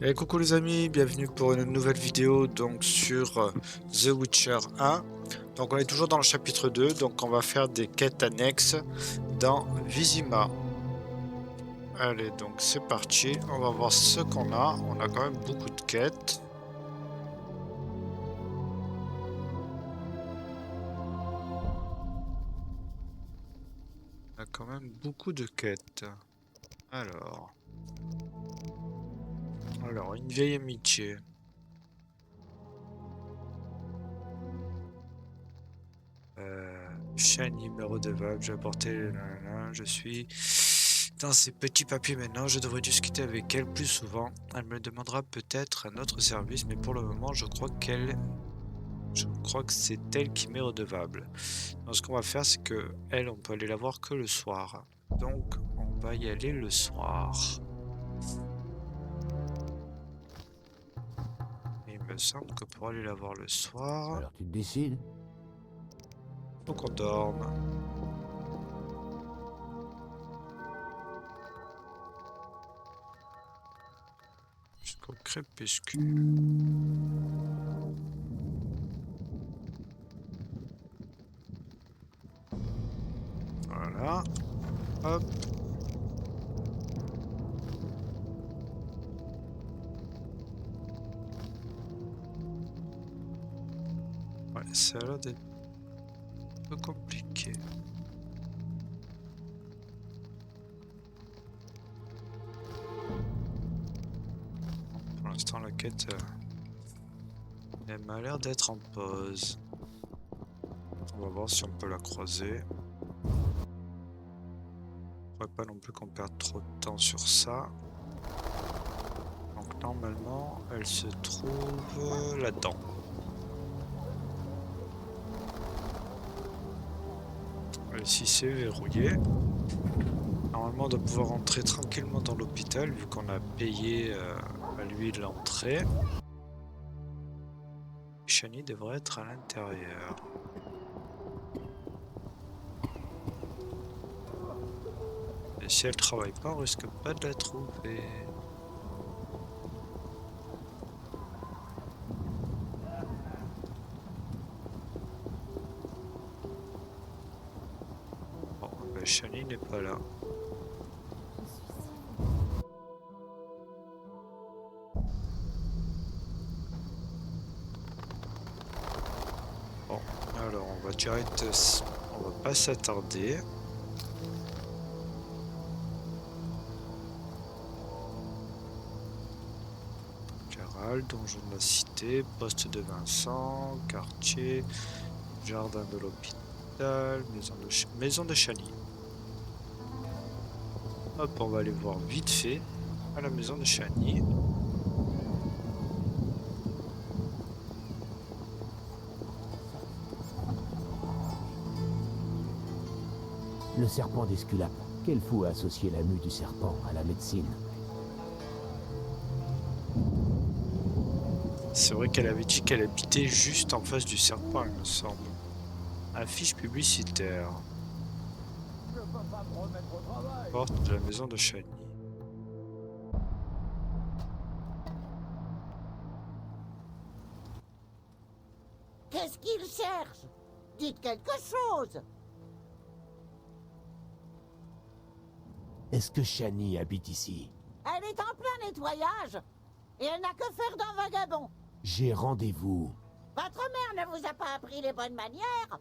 Et coucou les amis, bienvenue pour une nouvelle vidéo donc sur The Witcher 1. Donc on est toujours dans le chapitre 2, donc on va faire des quêtes annexes dans Vizima. Allez, donc c'est parti, on va voir ce qu'on a. On a quand même beaucoup de quêtes. On a quand même beaucoup de quêtes. Alors, une vieille amitié. Shiny me redevable, j'ai apporté, nanana, je suis dans ces petits papiers maintenant, je devrais discuter avec elle plus souvent. Elle me demandera peut-être un autre service, mais pour le moment, je crois que c'est elle qui m'est redevable. Donc ce qu'on va faire, c'est que elle, on peut aller la voir que le soir. Donc on va y aller le soir. Et il me semble que pour aller la voir le soir, Alors tu te décides? faut qu'on dorme. Jusqu'au crépuscule. Voilà. Hop. Ouais, ça a l'air d'être un peu compliqué. Pour l'instant, la quête, elle m'a l'air d'être en pause. On va voir si on peut la croiser. Faudrait pas non plus qu'on perde trop de temps sur ça. Donc normalement, elle se trouve là-dedans. Ici c'est verrouillé. Normalement on doit pouvoir rentrer tranquillement dans l'hôpital vu qu'on a payé à lui l'entrée. Shani devrait être à l'intérieur. Et si elle travaille pas, on risque pas de la trouver. Bon, ben Shani n'est pas là. Bon, alors on va direct, on va pas s'attarder. Gérald, donjon de la cité, poste de Vincent, quartier, jardin de l'hôpital, maison de Chani. Hop, on va aller voir vite fait à la maison de Chani. Le serpent d'Esculape. Quel fou a associé la mue du serpent à la médecine? C'est vrai qu'elle avait dit qu'elle habitait juste en face du serpent, il me semble. Affiche publicitaire. Porte de la maison de Chani. Qu'est-ce qu'il cherche? Dites quelque chose! Est-ce que Shani habite ici? Elle est en plein nettoyage et elle n'a que faire d'un vagabond. J'ai rendez-vous. Votre mère ne vous a pas appris les bonnes manières.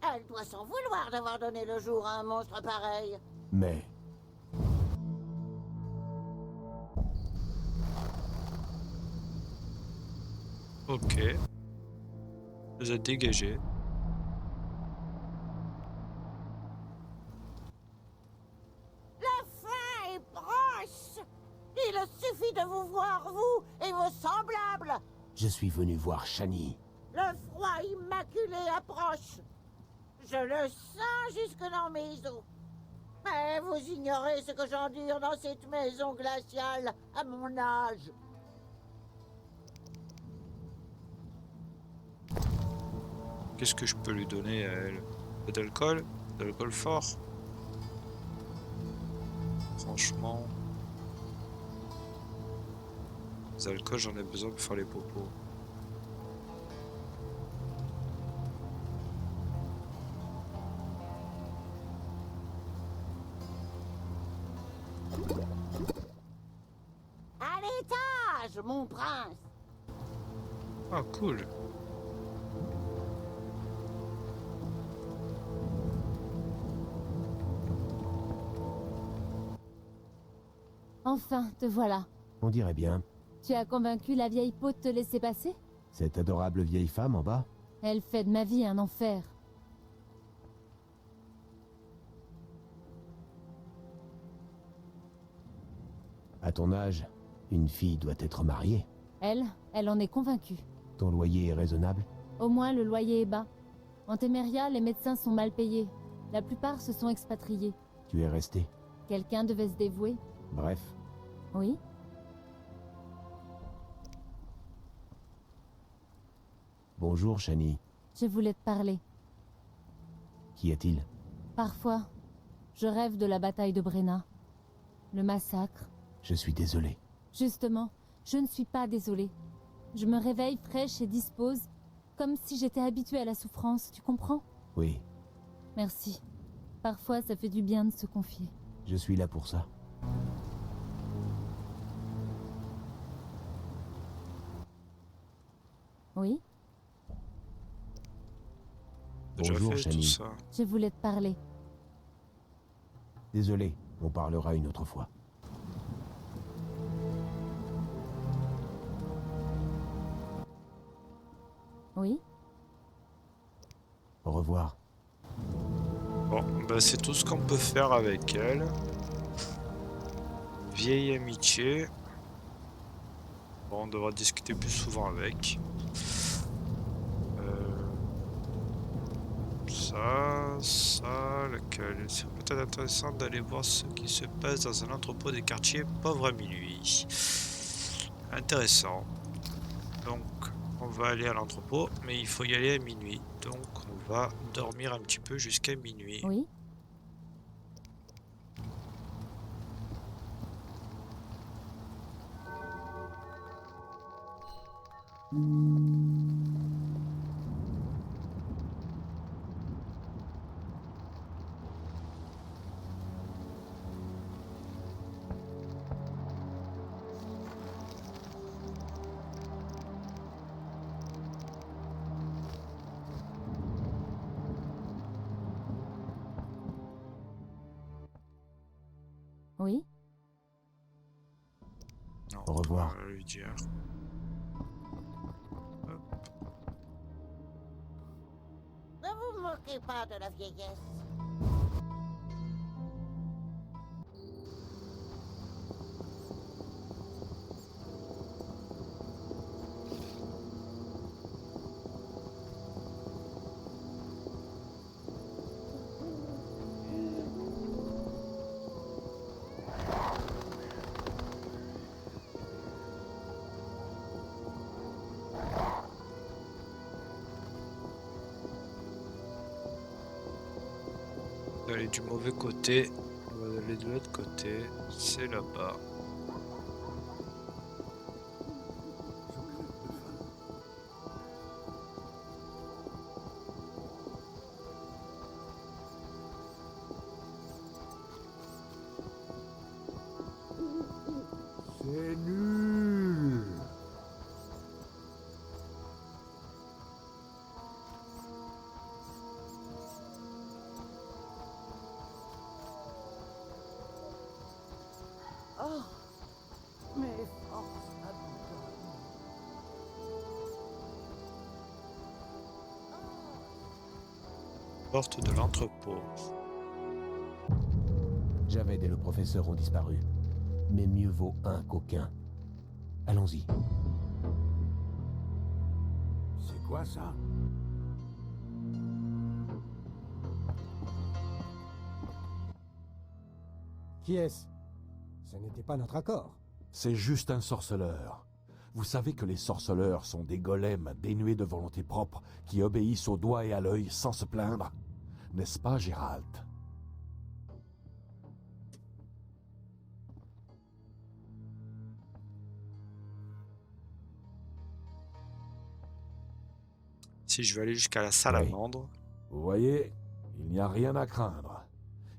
Elle doit s'en vouloir d'avoir donné le jour à un monstre pareil. Mais Ok. Vous êtes dégagé. La fin est proche. Il suffit de vous voir, vous et vos semblables. je suis venu voir Shani. Le froid immaculé approche. Je le sens jusque dans mes os. Mais vous ignorez ce que j'endure dans cette maison glaciale à mon âge. Qu'est-ce que je peux lui donner à elle? De l'alcool? De l'alcool fort? Franchement... Les alcools, j'en ai besoin pour faire les popos. À l'étage, mon prince. Ah, cool. Enfin, te voilà. On dirait bien. Tu as convaincu la vieille peau de te laisser passer? Cette adorable vieille femme en bas? Elle fait de ma vie un enfer. À ton âge, une fille doit être mariée. Elle en est convaincue. Ton loyer est raisonnable? Au moins, le loyer est bas. En Téméria, les médecins sont mal payés. La plupart se sont expatriés. Tu es resté. Quelqu'un devait se dévouer. Bref, Oui? bonjour Shani. Je voulais te parler. Qu'y a-t-il? Parfois, je rêve de la bataille de Brenna. Le massacre. Je suis désolé. Justement, je ne suis pas désolée. Je me réveille fraîche et dispose, comme si j'étais habituée à la souffrance, tu comprends? Oui, Merci. Parfois, ça fait du bien de se confier. je suis là pour ça. Oui? Déjà Bonjour fait tout Shani. ça. Je voulais te parler. Désolé, on parlera une autre fois. Oui? Au revoir. Bon, bah c'est tout ce qu'on peut faire avec elle. Vieille amitié. Bon, on devra discuter plus souvent avec. Ça, lequel? C'est peut-être intéressant d'aller voir ce qui se passe dans un entrepôt des quartiers pauvres à minuit. Intéressant. Donc, on va aller à l'entrepôt, mais il faut y aller à minuit. Donc, on va dormir un petit peu jusqu'à minuit. Oui? Oui? Non, Au revoir. on va lui dire. Ne vous moquez pas de la vieillesse. D'aller du mauvais côté. On va aller de l'autre côté. C'est là-bas. C'est nul. Oh, mes forces abandonnent. Porte de l'entrepôt. Javed et le professeur ont disparu. Mais mieux vaut un qu'aucun. Allons-y. C'est quoi ça? Qui est-ce? Ce n'était pas notre accord. C'est juste un sorceleur. Vous savez que les sorceleurs sont des golems dénués de volonté propre qui obéissent au doigt et à l'œil sans se plaindre. N'est-ce pas, Gérald? Si je veux aller jusqu'à la salamandre, Vous voyez, il n'y a rien à craindre.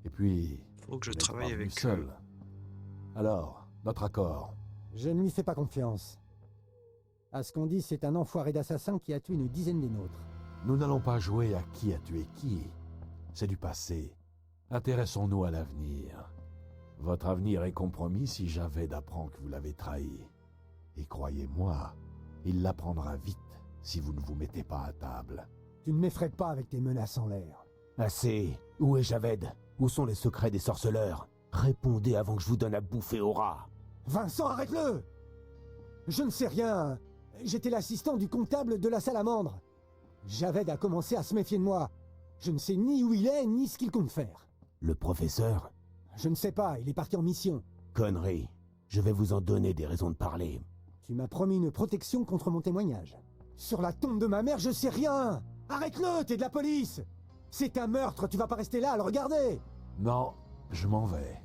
Et puis, faut que je vous n'êtes travaille pas venu avec eux. seul. Alors, notre accord. Je ne lui fais pas confiance. À ce qu'on dit, c'est un enfoiré d'assassin qui a tué une dizaine des nôtres. Nous n'allons pas jouer à qui a tué qui. C'est du passé. Intéressons-nous à l'avenir. Votre avenir est compromis si Javed apprend que vous l'avez trahi. Et croyez-moi, il l'apprendra vite si vous ne vous mettez pas à table. Tu ne m'effraies pas avec tes menaces en l'air. Assez. Où est Javed? Où sont les secrets des sorceleurs? Répondez avant que je vous donne à bouffer au rat. Vincent, arrête-le! Je ne sais rien. J'étais l'assistant du comptable de la salamandre. Javed a commencé à se méfier de moi. Je ne sais ni où il est, ni ce qu'il compte faire. Le professeur? Je ne sais pas, il est parti en mission. Connerie. Je vais vous en donner des raisons de parler. Tu m'as promis une protection contre mon témoignage. Sur la tombe de ma mère, je sais rien! Arrête-le, t'es de la police! C'est un meurtre, tu vas pas rester là à le regarder! Non, je m'en vais.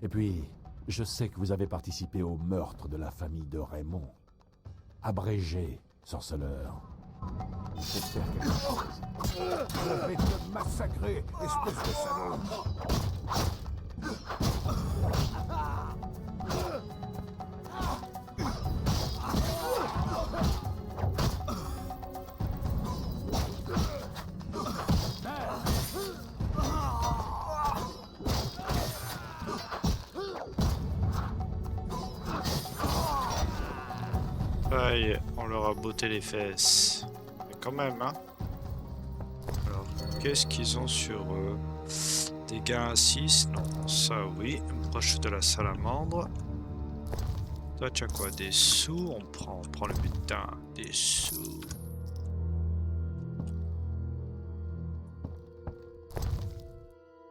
Et puis, je sais que vous avez participé au meurtre de la famille de Raymond. Abrégé, sorceleur. Faut faire quelque chose. Je vais te massacrer, espèce de salaud. Aïe, on leur a botté les fesses. Mais quand même, hein. Alors, qu'est-ce qu'ils ont sur eux? Des gains à 6? Non, ça oui. Proche de la salamandre. Toi, tu as quoi? Des sous? On prend le butin. Des sous.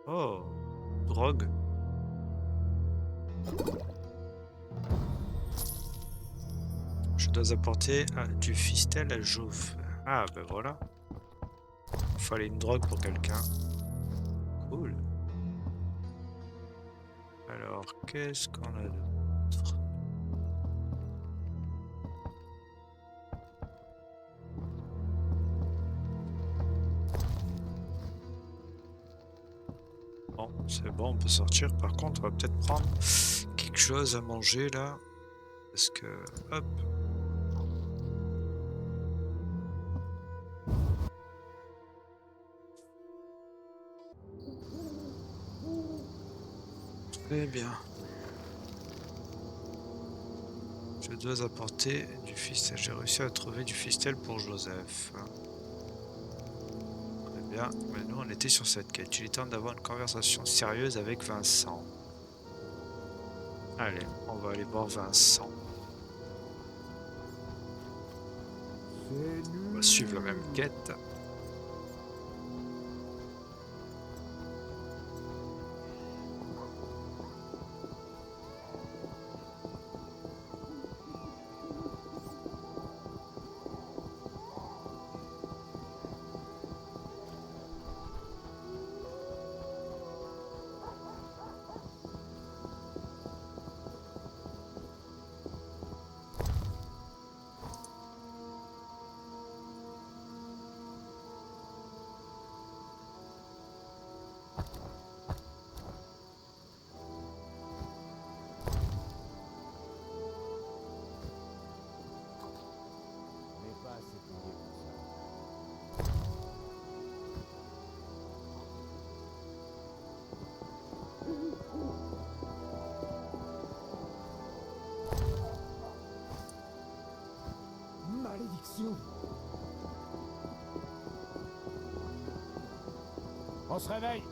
Oh, drogue. Je dois apporter du fistel à Jouve. Ah, ben voilà. Il fallait une drogue pour quelqu'un. Cool. Alors, qu'est-ce qu'on a d'autre? Bon, c'est bon, on peut sortir. Par contre, on va peut-être prendre quelque chose à manger là. Parce que, hop. Très bien. Je dois apporter du fistel. J'ai réussi à trouver du fistel pour Joseph. Très bien. Mais nous, on était sur cette quête. Il est temps d'avoir une conversation sérieuse avec Vincent. Allez, on va aller voir Vincent. On va suivre la même quête. Malédiction! On se réveille!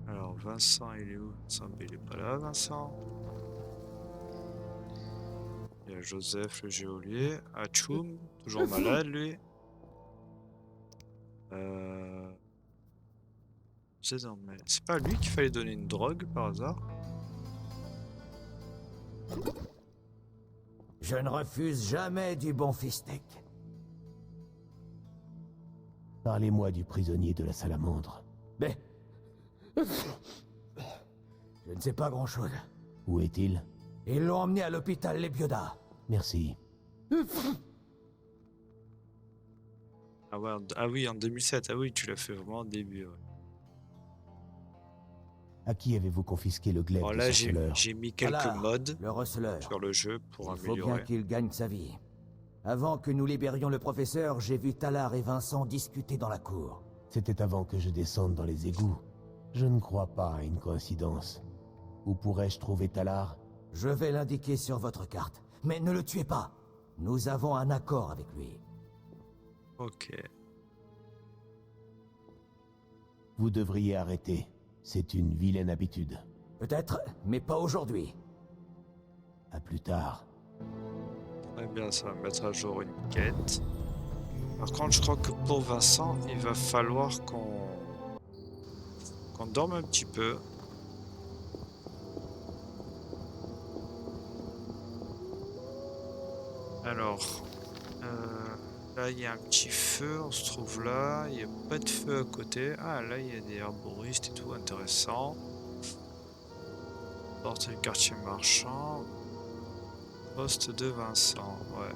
Alors, Vincent, il est où? Vincent, il est pas là, Vincent. Il y a Joseph le geôlier. Hachoum, toujours malade lui. C'est pas lui qu'il fallait donner une drogue par hasard? Je ne refuse jamais du bon fistek. Parlez-moi du prisonnier de la salamandre. Mais... Je ne sais pas grand-chose. Où est-il? Ils l'ont emmené à l'hôpital Les Biodas. Merci. Ah, ouais, ah oui, en 2007. Ah oui, tu l'as fait vraiment au début. Ouais. À qui avez-vous confisqué le glaive Bon, du là, sorceleur? j'ai mis quelques Voilà, mods le receleur. sur le jeu pour Il faut bien améliorer. qu'il gagne sa vie. Avant que nous libérions le professeur, j'ai vu Talar et Vincent discuter dans la cour. C'était avant que je descende dans les égouts. Je ne crois pas à une coïncidence. Où pourrais-je trouver Talar? Je vais l'indiquer sur votre carte. Mais ne le tuez pas. Nous avons un accord avec lui. Ok. Vous devriez arrêter. C'est une vilaine habitude. Peut-être, mais pas aujourd'hui. À plus tard. Très bien, ça va mettre à jour une quête. Par contre, je crois que pour Vincent, il va falloir qu'on dorme un petit peu. Alors, là il y a un petit feu, on se trouve là, il n'y a pas de feu à côté. Ah, là il y a des herboristes et tout, intéressant. Porte du quartier marchand. Poste de Vincent, ouais.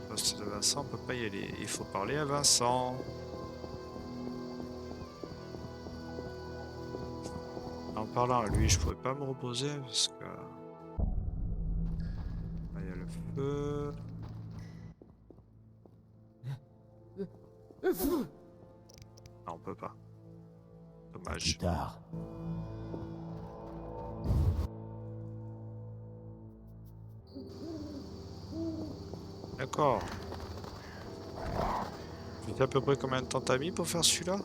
Poste de Vincent, on peut pas y aller. Il faut parler à Vincent. En parlant à lui, je pourrais pas me reposer parce que... Là, il y a le feu. Non, on peut pas. Plus Dommage. tard. D'accord. Tu sais à peu près combien de temps t'as mis pour faire celui-là?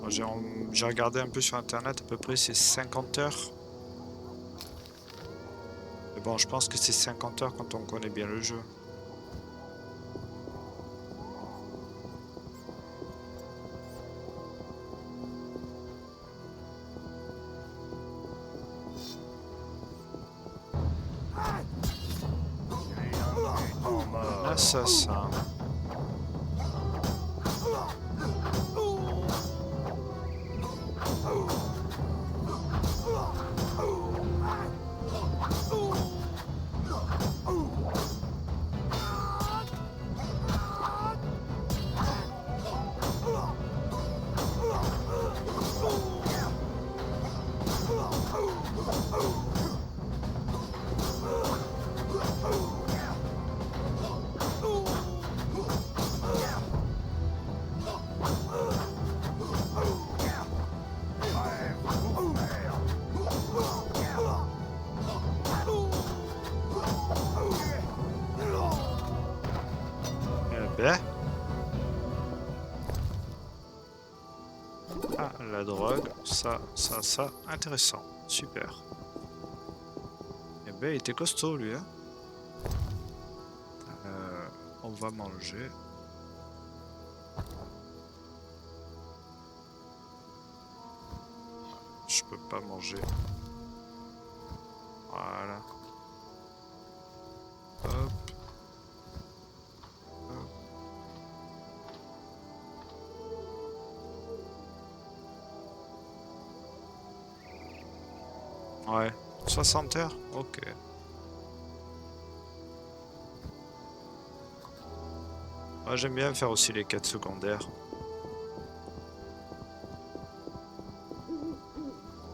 Bon, j'ai regardé un peu sur internet, à peu près c'est 50 heures. Mais bon, je pense que c'est 50 heures quand on connaît bien le jeu. Assassin. Ben. Ah, la drogue, ça, intéressant, super. Eh ben, il était costaud lui, hein. On va manger. Je peux pas manger. Voilà. Hop. Ouais, 60 heures? Ok. Moi j'aime bien faire aussi les quêtes secondaires.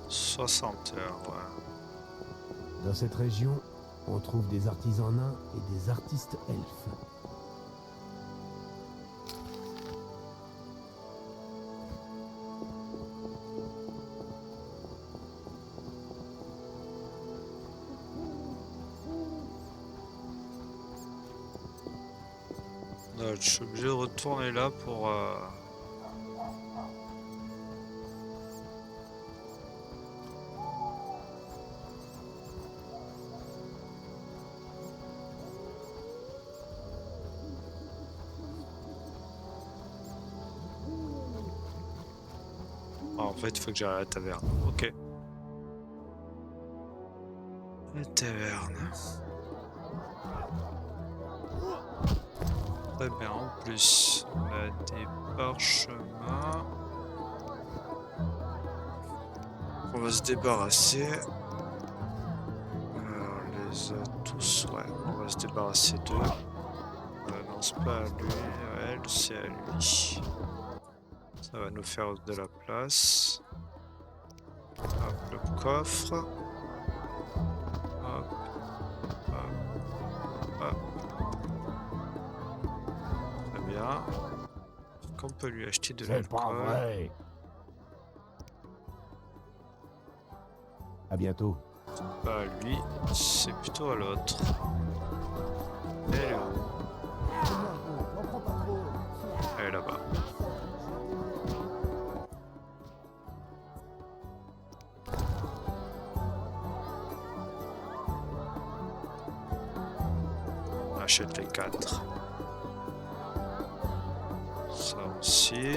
60 heures, ouais. Dans cette région, on trouve des artisans nains et des artistes elfes. Je suis obligé de retourner là pour... Ah, en fait, il faut que j'aille à la taverne. Ok. La taverne. Très bien, en plus, on a des parchemins. On va se débarrasser. On les a tous, ouais, on va se débarrasser d'eux. Non, c'est pas à lui, à elle, c'est à lui. Ça va nous faire de la place. Hop, le coffre. Hop, hop, hop. Très bien. Est-ce qu'on peut lui acheter de C'est pas l'alcool? vrai. À bientôt. Pas à lui, c'est plutôt à l'autre. Elle est où? Elle est là-bas. On achète les 4. Ça aussi.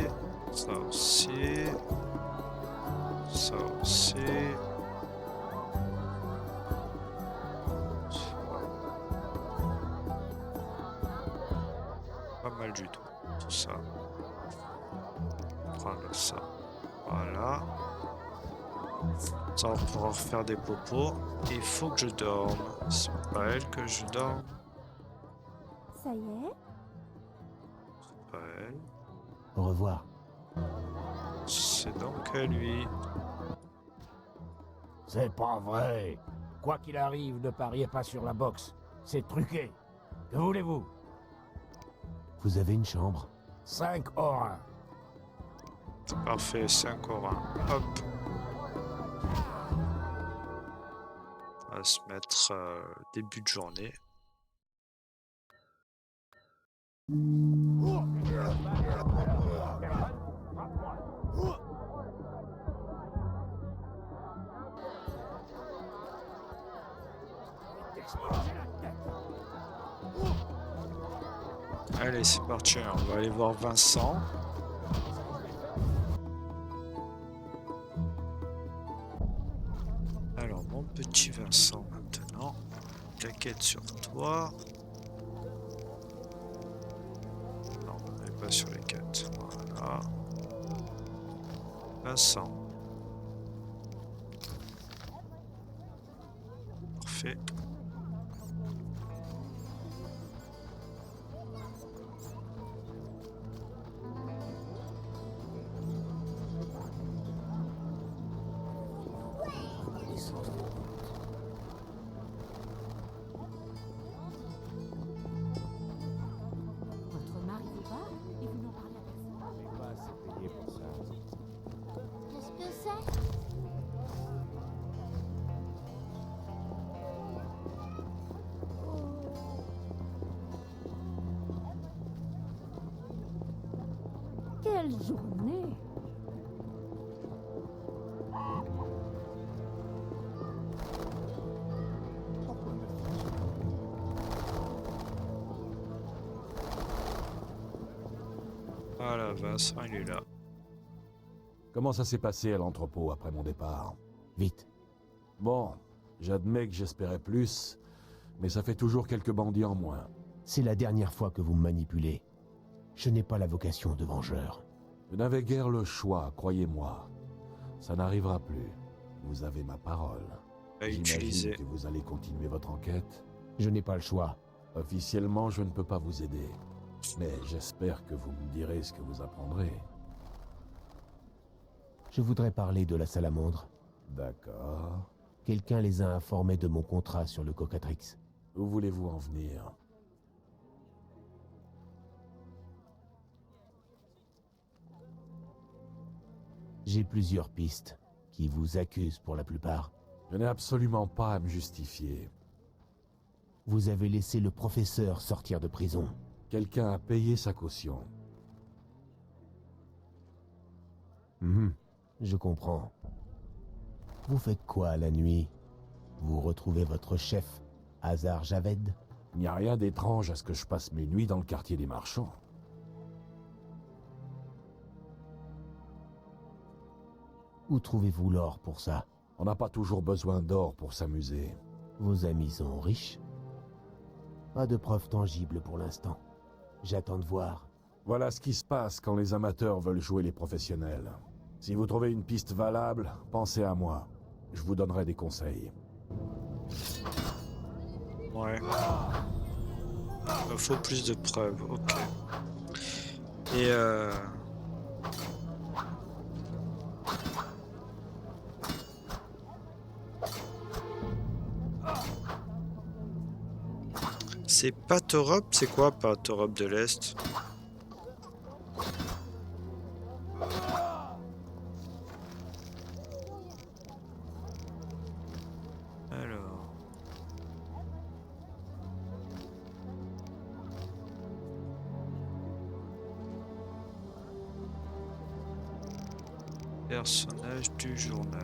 Ça aussi. Ça aussi. Pas mal du tout. Tout ça. Prendre ça. Voilà. Ça, on pourra refaire des popos. Il faut que je dorme. C'est pas elle que je dorme. Ça y est? C'est pas elle. Au revoir. C'est donc à lui. C'est pas vrai. Quoi qu'il arrive, ne pariez pas sur la boxe. C'est truqué. Que voulez-vous? Vous avez une chambre? 5 or 1. C'est parfait, 5 au 1. Hop. On va se mettre début de journée. Allez, c'est parti, on va aller voir Vincent. Alors, mon petit Vincent, maintenant, claquette sur toi. Non, on n'est pas sur les 4. Voilà. Vincent. Parfait. Votre mari vous bat et vous n'en parlez à personne. Pas assez payé pour ça. Qu'est-ce que c'est? Quelle journée! Voilà, Vincent, il est là. Comment ça s'est passé à l'entrepôt après mon départ? Vite. Bon, j'admets que j'espérais plus, mais ça fait toujours quelques bandits en moins. C'est la dernière fois que vous me manipulez. Je n'ai pas la vocation de vengeur. Vous n'avez guère le choix, croyez-moi. Ça n'arrivera plus. Vous avez ma parole. À utiliser. J'imagine que vous allez continuer votre enquête. Je n'ai pas le choix. Officiellement, je ne peux pas vous aider. Mais j'espère que vous me direz ce que vous apprendrez. Je voudrais parler de la salamandre. D'accord. Quelqu'un les a informés de mon contrat sur le Cocatrix. Où voulez-vous en venir? J'ai plusieurs pistes qui vous accusent pour la plupart. Je n'ai absolument pas à me justifier. Vous avez laissé le professeur sortir de prison. Quelqu'un a payé sa caution. Je comprends. Vous faites quoi la nuit? Vous retrouvez votre chef, Hazar Javed? Il n'y a rien d'étrange à ce que je passe mes nuits dans le quartier des marchands. Où trouvez-vous l'or pour ça? On n'a pas toujours besoin d'or pour s'amuser. Vos amis sont riches? Pas de preuves tangibles pour l'instant. J'attends de voir. Voilà ce qui se passe quand les amateurs veulent jouer les professionnels. Si vous trouvez une piste valable, pensez à moi. Je vous donnerai des conseils. Ouais. Il me faut plus de preuves, ok. Et c'est Pat Europe, c'est quoi Pat Europe de l'Est? Alors. Personnage du journal.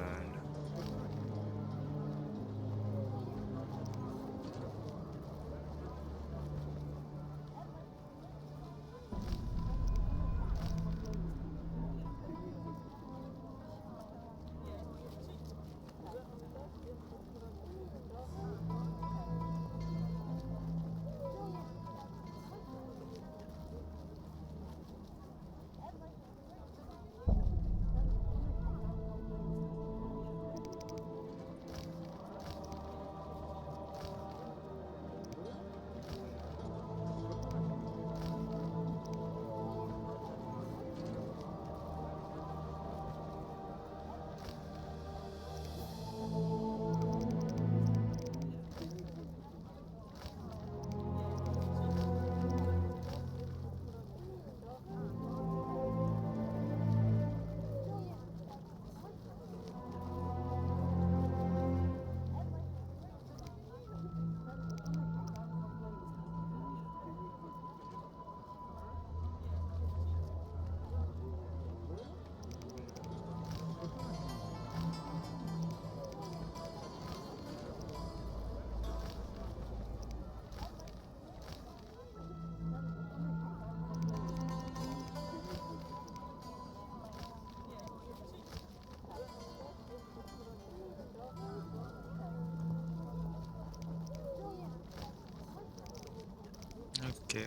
Ok.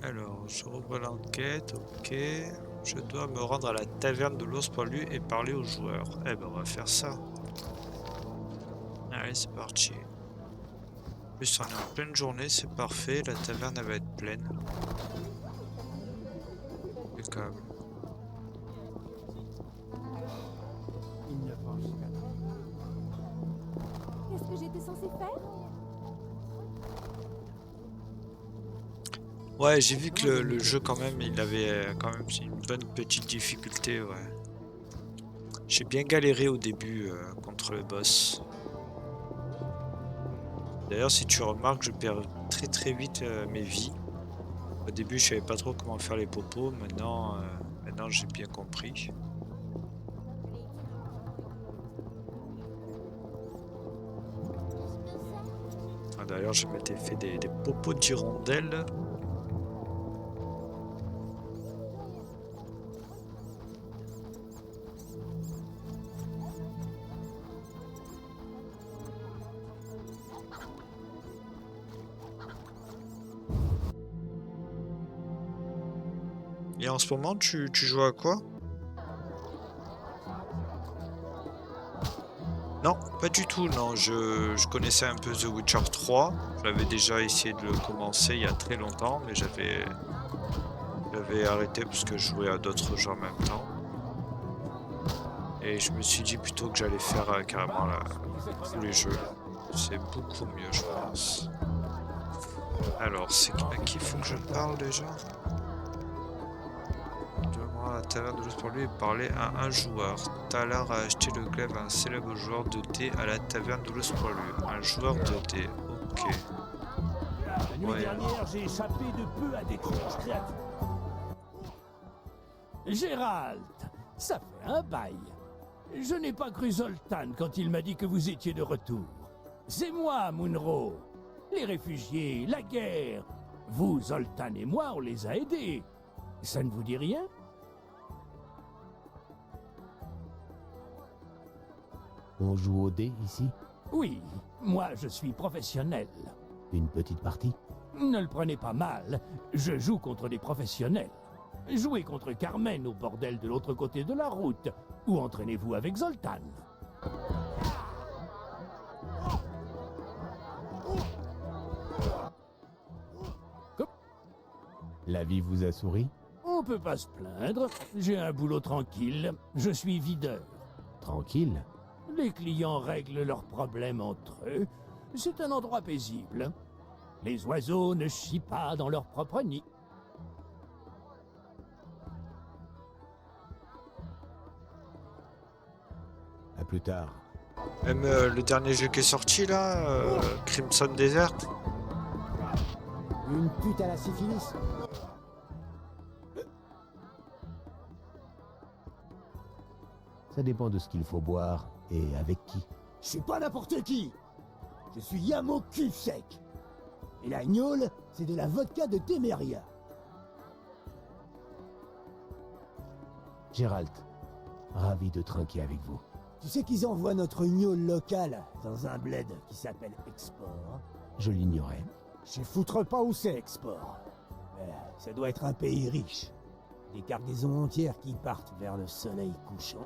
Alors, je rouvre l'enquête, ok. Je dois me rendre à la taverne de l'Ours Poilu et parler aux joueurs. Eh ben, on va faire ça. Allez, c'est parti. En plus, on est en pleine journée, c'est parfait. La taverne, elle va être pleine. Impeccable. Qu'est-ce que j'étais censée faire? Ouais, j'ai vu que le jeu quand même, il avait quand même une bonne petite difficulté, ouais. J'ai bien galéré au début contre le boss. D'ailleurs, si tu remarques, je perds très vite mes vies. Au début, je savais pas trop comment faire les popos, maintenant j'ai bien compris. Ah, d'ailleurs, je m'étais fait des popos d'hirondelles. Et en ce moment, tu joues à quoi? Non, pas du tout, non. Je connaissais un peu The Witcher 3. J'avais déjà essayé de le commencer il y a très longtemps, mais j'avais arrêté parce que je jouais à d'autres jeux en même temps. Et je me suis dit plutôt que j'allais faire carrément tous les jeux. C'est beaucoup mieux, je pense. Alors, c'est à qui il faut que je parle déjà? À la taverne de l'Ours Poilu et parler à un joueur. Talar a acheté le glaive à un célèbre joueur de dés à la taverne de l'Ours Poilu. Un joueur de dés, ok. La nuit dernière, j'ai échappé de peu à d'étranges créatures. Gérald, ça fait un bail. Je n'ai pas cru Zoltan quand il m'a dit que vous étiez de retour. C'est moi, Munro. Les réfugiés, la guerre. Vous, Zoltan et moi, on les a aidés. Ça ne vous dit rien? On joue au dé ici? Oui, moi je suis professionnel. Une petite partie? Ne le prenez pas mal, je joue contre des professionnels. Jouez contre Carmen au bordel de l'autre côté de la route, ou entraînez-vous avec Zoltan. La vie vous a souri? On peut pas se plaindre, j'ai un boulot tranquille, je suis videur. Tranquille? Les clients règlent leurs problèmes entre eux, c'est un endroit paisible. Les oiseaux ne chient pas dans leur propre nid. À plus tard. Même le dernier jeu qui est sorti là, Crimson Desert. Une pute à la syphilis. Ça dépend de ce qu'il faut boire et avec qui. Je suis pas n'importe qui. Je suis Yamo cul sec. Et la gnôle, c'est de la vodka de Temeria. Gérald, ravi de trinquer avec vous. Tu sais qu'ils envoient notre gnôle local dans un bled qui s'appelle Export. Je l'ignorais. Je sais foutre pas où c'est Export. Mais ça doit être un pays riche. Des cargaisons entières qui partent vers le soleil couchant.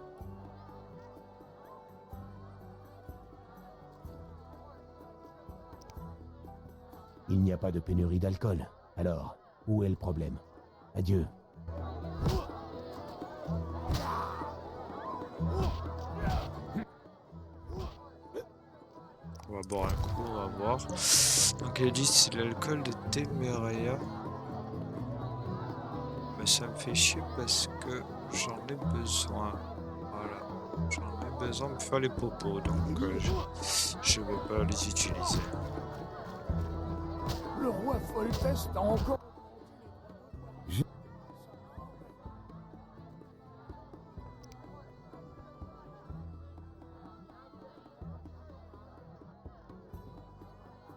Il n'y a pas de pénurie d'alcool. Alors, où est le problème? Adieu. On va boire un coup, on va voir. Donc elle dit c'est l'alcool de Temeria. Mais ça me fait chier parce que j'en ai besoin. Voilà. J'en ai besoin de me faire les popos. Donc je vais pas les utiliser. Le roi Foltest a encore...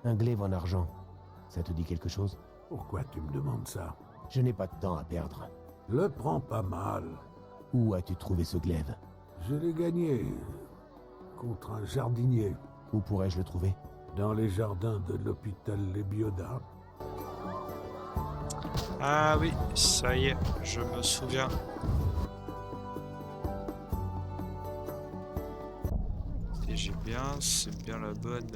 Un glaive en argent. Ça te dit quelque chose? Pourquoi tu me demandes ça? Je n'ai pas de temps à perdre. Le prends pas mal. Où as-tu trouvé ce glaive? Je l'ai gagné contre un jardinier Où pourrais-je le trouver? dans les jardins de l'hôpital Les Biodas. Ah oui, ça y est, je me souviens. Et j'ai bien, c'est bien la bonne...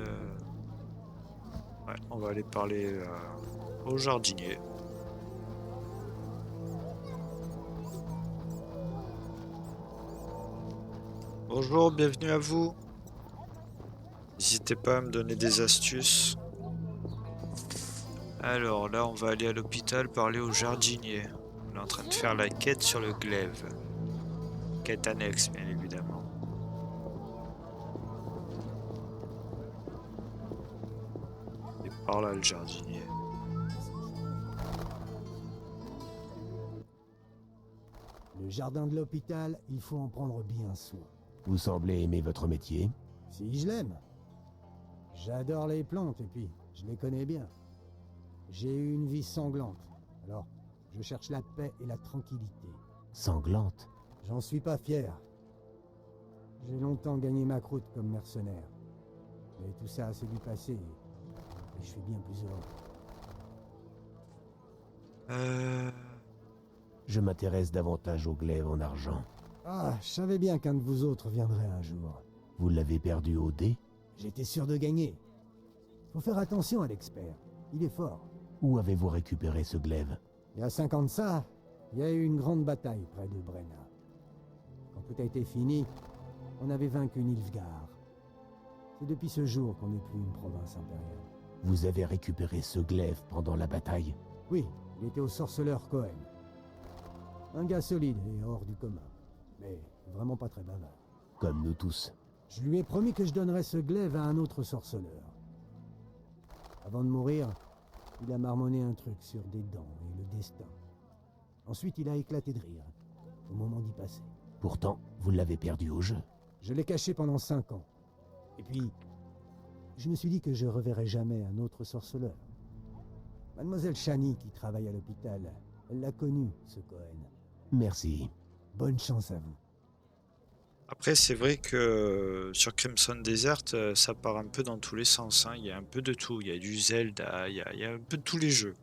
Ouais, on va aller parler au jardinier. Bonjour, bienvenue à vous. N'hésitez pas à me donner des astuces. Alors là, on va aller à l'hôpital parler au jardinier. On est en train de faire la quête sur le glaive. Quête annexe, bien évidemment. Et par là, le jardinier. Le jardin de l'hôpital, il faut en prendre bien soin. Vous semblez aimer votre métier. Si je l'aime. J'adore les plantes et puis je les connais bien. J'ai eu une vie sanglante, alors je cherche la paix et la tranquillité. Sanglante. J'en suis pas fier. J'ai longtemps gagné ma croûte comme mercenaire. Mais tout ça, c'est du passé. Et je suis bien plus heureux. Je m'intéresse davantage au glaive en argent. Ah, je savais bien qu'un de vous autres viendrait un jour. Vous l'avez perdu au dé? J'étais sûr de gagner. Faut faire attention à l'expert. Il est fort. Où avez-vous récupéré ce glaive? Il y a 5 ans de ça, il y a eu une grande bataille près de Brenna. Quand tout a été fini, on avait vaincu Nilfgaard. C'est depuis ce jour qu'on n'est plus une province impériale. Vous avez récupéré ce glaive pendant la bataille? Oui, il était au sorceleur Cohen. Un gars solide et hors du commun. Mais vraiment pas très bavard. Comme nous tous. Je lui ai promis que je donnerais ce glaive à un autre sorceleur. Avant de mourir, il a marmonné un truc sur des dents et le destin. Ensuite, il a éclaté de rire, au moment d'y passer. Pourtant, vous l'avez perdu au jeu. Je l'ai caché pendant 5 ans. Et puis, je me suis dit que je reverrais jamais un autre sorceleur. Mademoiselle Chani qui travaille à l'hôpital. Elle l'a connu, ce Cohen. Merci. Bonne chance à vous. Après, c'est vrai que sur Crimson Desert, ça part un peu dans tous les sens, hein. Il y a un peu de tout. Il y a du Zelda, il y a un peu de tous les jeux.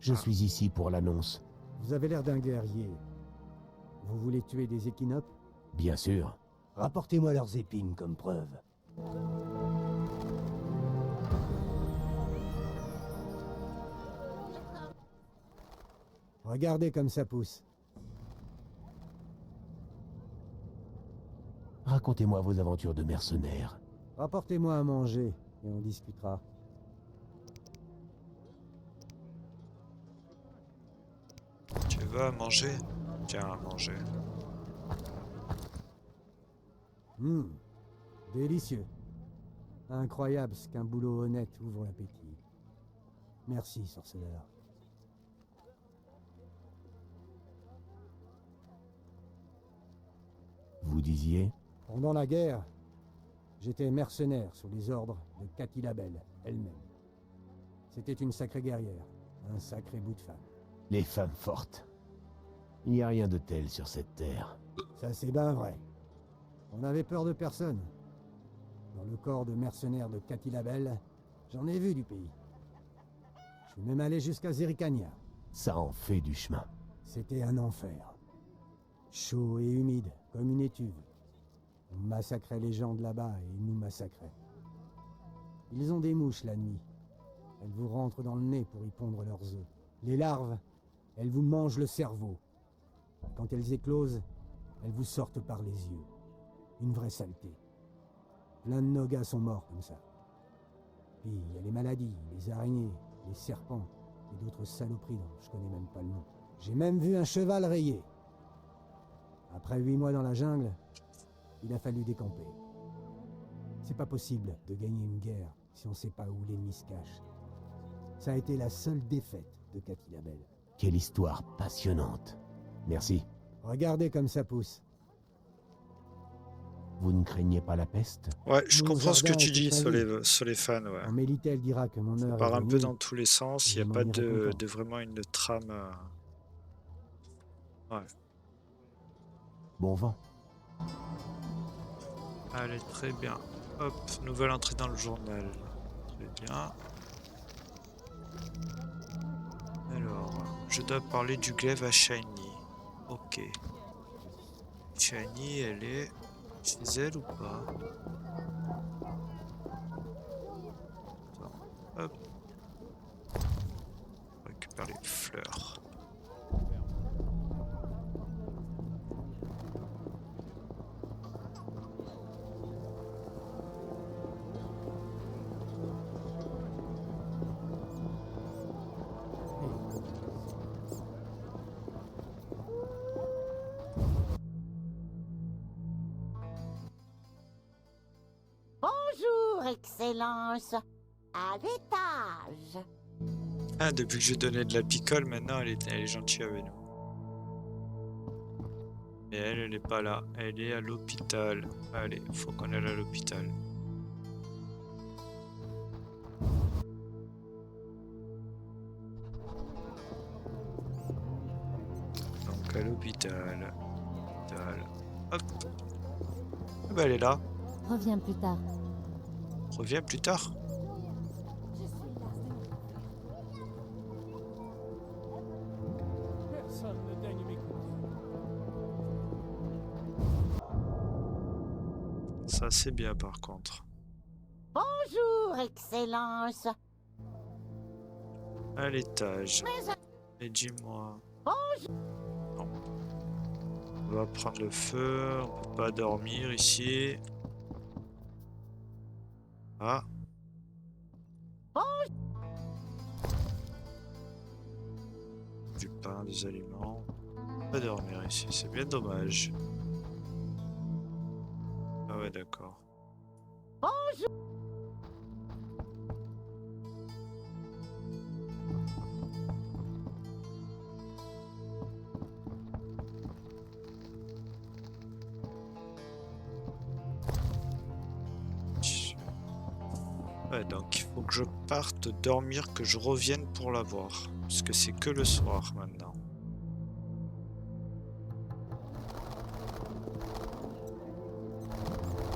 Je suis ici pour l'annonce. Vous avez l'air d'un guerrier. Vous voulez tuer des équinopes? Bien sûr. Rapportez-moi leurs épines comme preuve. Regardez comme ça pousse. Racontez-moi vos aventures de mercenaire. Rapportez-moi à manger et on discutera. Tu veux à manger? Tiens, à manger. Délicieux. Incroyable ce qu'un boulot honnête ouvre l'appétit. Merci, sorceleur. Vous disiez? Pendant la guerre, j'étais mercenaire sous les ordres de Cathy Labelle, elle-même. C'était une sacrée guerrière, un sacré bout de femme. Les femmes fortes. Il n'y a rien de tel sur cette terre. Ça c'est ben vrai. On n'avait peur de personne. Dans le corps de mercenaires de Cathy Labelle, j'en ai vu du pays. Je suis même allé jusqu'à Zerikania. Ça en fait du chemin. C'était un enfer. Chaud et humide, comme une étuve. On massacrait les gens de là-bas et ils nous massacraient. Ils ont des mouches la nuit. Elles vous rentrent dans le nez pour y pondre leurs œufs. Les larves, elles vous mangent le cerveau. Quand elles éclosent, elles vous sortent par les yeux. Une vraie saleté. Plein de nos gars sont morts comme ça. Puis il y a les maladies, les araignées, les serpents et d'autres saloperies dont je connais même pas le nom. J'ai même vu un cheval rayé. Après 8 mois dans la jungle, il a fallu décamper. C'est pas possible de gagner une guerre si on sait pas où l'ennemi se cache. Ça a été la seule défaite de Cathy Labelle. Quelle histoire passionnante. Merci. Regardez comme ça pousse. Vous ne craignez pas la peste? Ouais, je Mon comprends ce que jardin tu est dis toute sur ma sur les fans, ouais. En Mélitel dira que mon Ça heure part est un peu venue. dans tous les sens, il n'y a Je pas m'en irai de content. vraiment une trame. Ouais. Bon vent. Allez, très bien. Hop, nouvelle entrée dans le journal. Très bien. Alors, je dois parler du glaive à Shiny. Ok. Shiny, elle est chez elle ou pas? Attends, hop. On récupère les fleurs. Bonjour, Excellence. À l'étage. Ah, depuis que j'ai donné de la picole, maintenant elle est gentille avec nous. Et elle est pas là. Elle est à l'hôpital. Allez, faut qu'on aille à l'hôpital. Donc à l'hôpital. Hop. Ah bah, elle est là. Reviens plus tard. Reviens plus tard. Personne ne daigne m'écouter. Ça c'est bien par contre. Bonjour, Excellence. À l'étage. Et dis-moi. Non. On va prendre le feu. On peut pas dormir ici. Ah. Du pain, des aliments. On peut pas dormir ici, c'est bien dommage. Ah ouais, d'accord. Ouais, donc il faut que je parte dormir que je revienne pour la voir. Parce que c'est que le soir maintenant.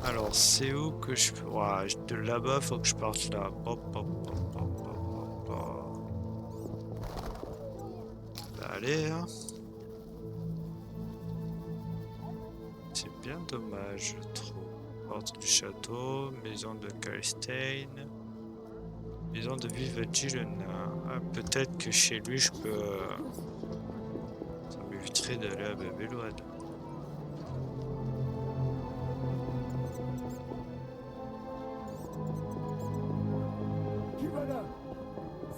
Alors, c'est où que je peux... Ouais, de là-bas, faut que je parte là. Hop, hop, hop, hop, hop, hop. Bah, allez, hein. C'est bien dommage, je trouve. Porte du château, maison de Kalstein, maison de Vivagilena. Ah, peut-être que chez lui, je peux... Ça m'éviterait d'aller à Babylone.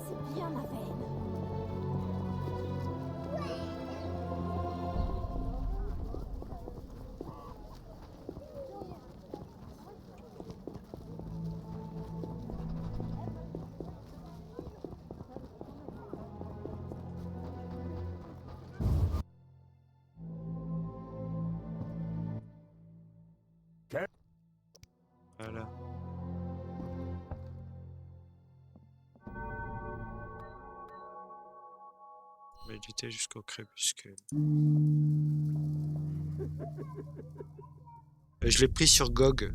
C'est bien ma veine. Voilà. Méditer jusqu'au crépuscule. Je l'ai pris sur GOG.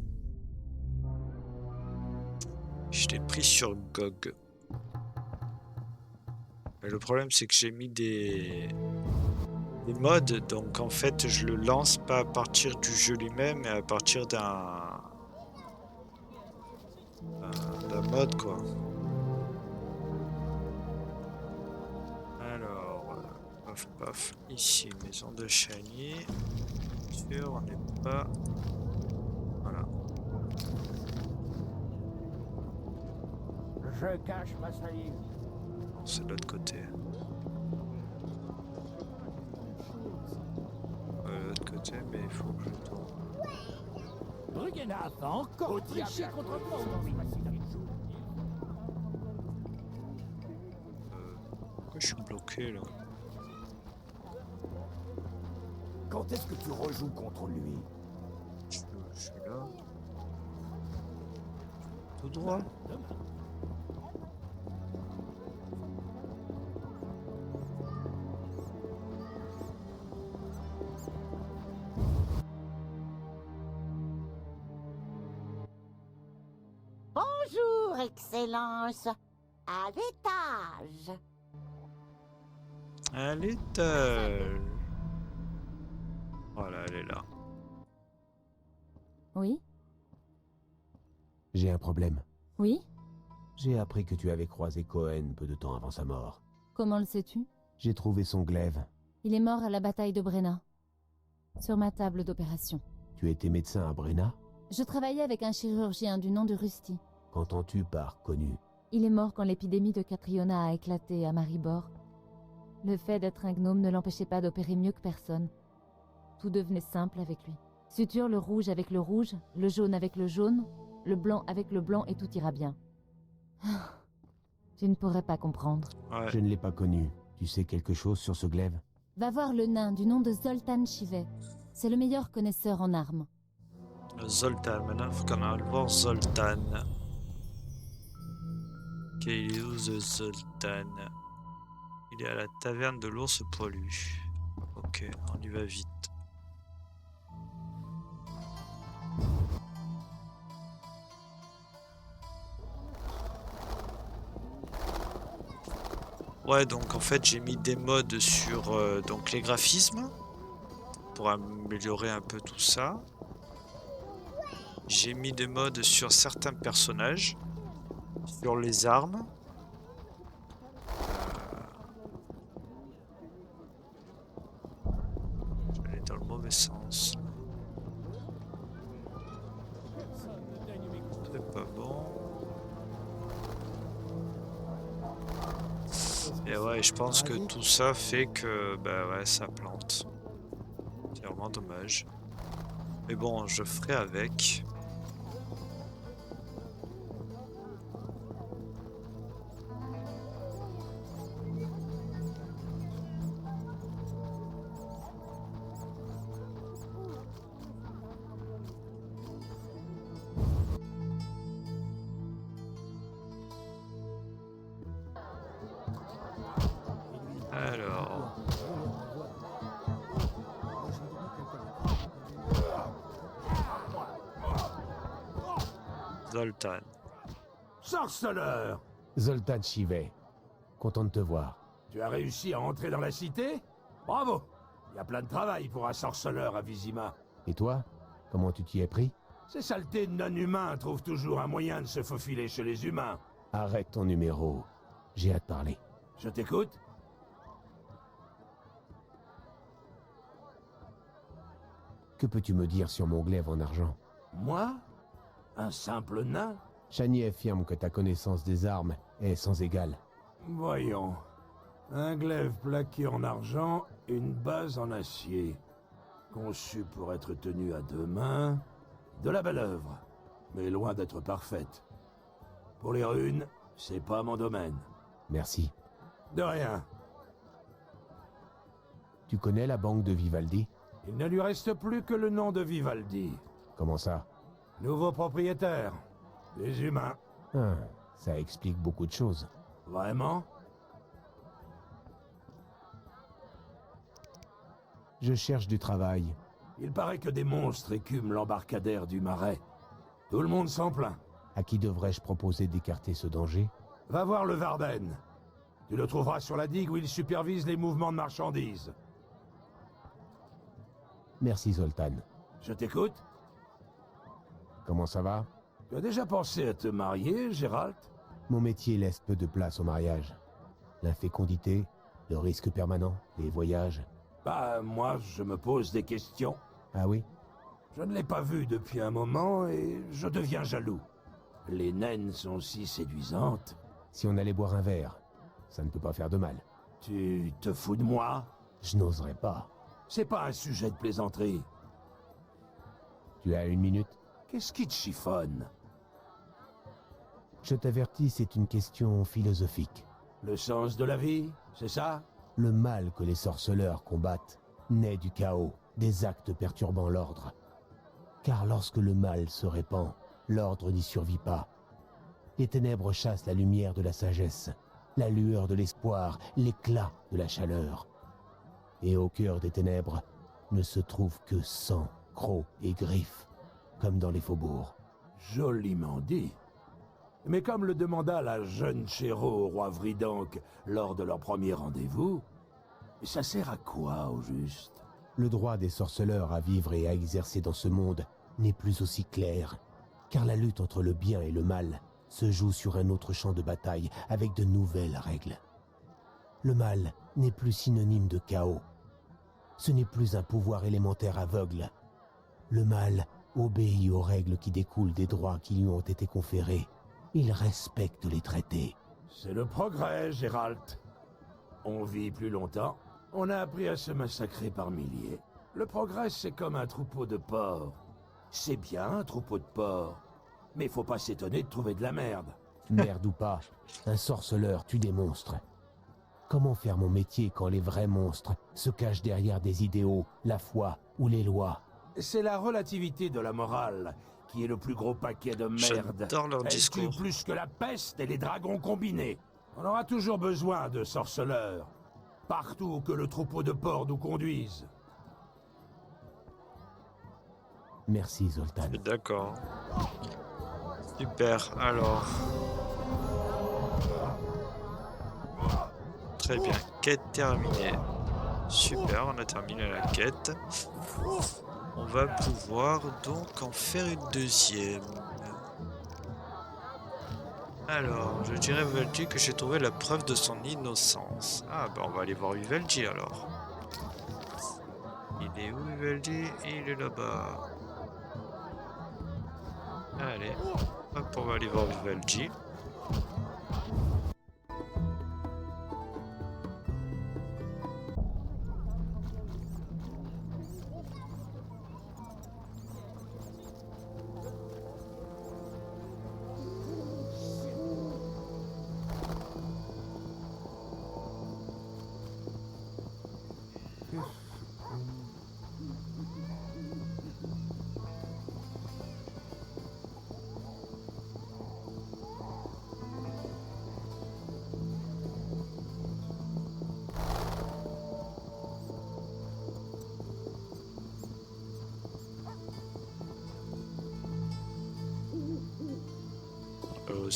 Je l'ai pris sur GOG. Mais le problème, c'est que j'ai mis des mods, donc en fait, je le lance pas à partir du jeu lui-même, mais à partir d'un mod, quoi. Alors, paf paf, ici, maison de Shiny. Sûr, on n'est pas... Voilà. Je cache ma salive. Non, c'est de l'autre côté. L'autre côté, mais il faut que je tourne. Bruggenard va encore tricher contre moi. Pourquoi je suis bloqué là? Quand est-ce que tu rejoues contre lui? Je suis là. Tout droit. Bonjour, Excellence. À l'étage. À l'étage. Voilà, elle est là. Oui? J'ai un problème. Oui? J'ai appris que tu avais croisé Cohen peu de temps avant sa mort. Comment le sais-tu? J'ai trouvé son glaive. Il est mort à la bataille de Brenna. Sur ma table d'opération. Tu étais médecin à Brenna? Je travaillais avec un chirurgien du nom de Rusty. Qu'entends-tu par connu? Il est mort quand l'épidémie de Catriona a éclaté à Maribor. Le fait d'être un gnome ne l'empêchait pas d'opérer mieux que personne. Tout devenait simple avec lui. Suture le rouge avec le rouge, le jaune avec le jaune, le blanc avec le blanc et tout ira bien. Tu ne pourrais pas comprendre. Ouais. Je ne l'ai pas connu. Tu sais quelque chose sur ce glaive? Va voir le nain du nom de Zoltan Chivet. C'est le meilleur connaisseur en armes. Zoltan, maintenant il faut qu'on aille voir Zoltan. Ok, il est où ce Zoltan? Il est à la taverne de l'ours poilu. Ok, on y va vite. Ouais, donc en fait j'ai mis des mods sur donc les graphismes pour améliorer un peu tout ça. J'ai mis des mods sur certains personnages, sur les armes. J'allais dans le mauvais sens. C'est pas bon. Et ouais, je pense que tout ça fait que bah ouais, ça plante. C'est vraiment dommage. Mais bon, je ferai avec. Zoltan. Sorceleur! Zoltan Chivet, content de te voir. Tu as réussi à entrer dans la cité? Bravo! Il y a plein de travail pour un sorceleur à Vizima. Et toi, comment tu t'y es pris? Ces saletés de non-humains trouvent toujours un moyen de se faufiler chez les humains. Arrête ton numéro, j'ai hâte de parler. Je t'écoute? Que peux-tu me dire sur mon glaive en argent? Moi? Un simple nain? Chani affirme que ta connaissance des armes est sans égale. Voyons. Un glaive plaqué en argent, une base en acier. Conçu pour être tenu à deux mains. De la belle œuvre, mais loin d'être parfaite. Pour les runes, c'est pas mon domaine. Merci. De rien. Tu connais la banque de Vivaldi? Il ne lui reste plus que le nom de Vivaldi. Comment ça? Nouveau propriétaire. Des humains. Ah, ça explique beaucoup de choses. Vraiment? Je cherche du travail. Il paraît que des monstres écument l'embarcadère du marais. Tout le monde s'en plaint. À qui devrais-je proposer d'écarter ce danger? Va voir le Varden. Tu le trouveras sur la digue où il supervise les mouvements de marchandises. Merci Zoltan. Je t'écoute? Comment ça va? Tu as déjà pensé à te marier, Gérald? Mon métier laisse peu de place au mariage. L'infécondité, le risque permanent, les voyages. Bah, moi, je me pose des questions. Ah oui? Je ne l'ai pas vu depuis un moment et je deviens jaloux. Les naines sont si séduisantes. Si on allait boire un verre, ça ne peut pas faire de mal. Tu te fous de moi? Je n'oserais pas. C'est pas un sujet de plaisanterie. Tu as une minute? Qu'est-ce qui te chiffonne? Je t'avertis, c'est une question philosophique. Le sens de la vie, c'est ça? Le mal que les sorceleurs combattent naît du chaos, des actes perturbant l'ordre. Car lorsque le mal se répand, l'ordre n'y survit pas. Les ténèbres chassent la lumière de la sagesse, la lueur de l'espoir, l'éclat de la chaleur. Et au cœur des ténèbres ne se trouve que sang, crocs et griffes, comme dans les faubourgs. Joliment dit. Mais comme le demanda la jeune Chéro au roi Vridank lors de leur premier rendez-vous, ça sert à quoi au juste? Le droit des sorceleurs à vivre et à exercer dans ce monde n'est plus aussi clair, car la lutte entre le bien et le mal se joue sur un autre champ de bataille avec de nouvelles règles. Le mal n'est plus synonyme de chaos. Ce n'est plus un pouvoir élémentaire aveugle. Le mal obéit aux règles qui découlent des droits qui lui ont été conférés. Il respecte les traités. C'est le progrès, Gérald. On vit plus longtemps. On a appris à se massacrer par milliers. Le progrès, c'est comme un troupeau de porcs. C'est bien un troupeau de porcs. Mais faut pas s'étonner de trouver de la merde. Merde ou pas, un sorceleur tue des monstres. Comment faire mon métier quand les vrais monstres se cachent derrière des idéaux, la foi ou les lois? C'est la relativité de la morale qui est le plus gros paquet de merde. J'adore leur Elle discours. tue plus que la peste et les dragons combinés. On aura toujours besoin de sorceleurs. Partout où que le troupeau de porcs nous conduise. Merci Zoltan. D'accord. Super, alors. Très bien, quête terminée. Super, on a terminé la quête. On va pouvoir donc en faire une deuxième. Alors, je dirais à Vivaldi que j'ai trouvé la preuve de son innocence. Ah bah on va aller voir Vivaldi alors. Il est où Vivaldi? Il est là-bas. Allez, hop, on va aller voir Vivaldi.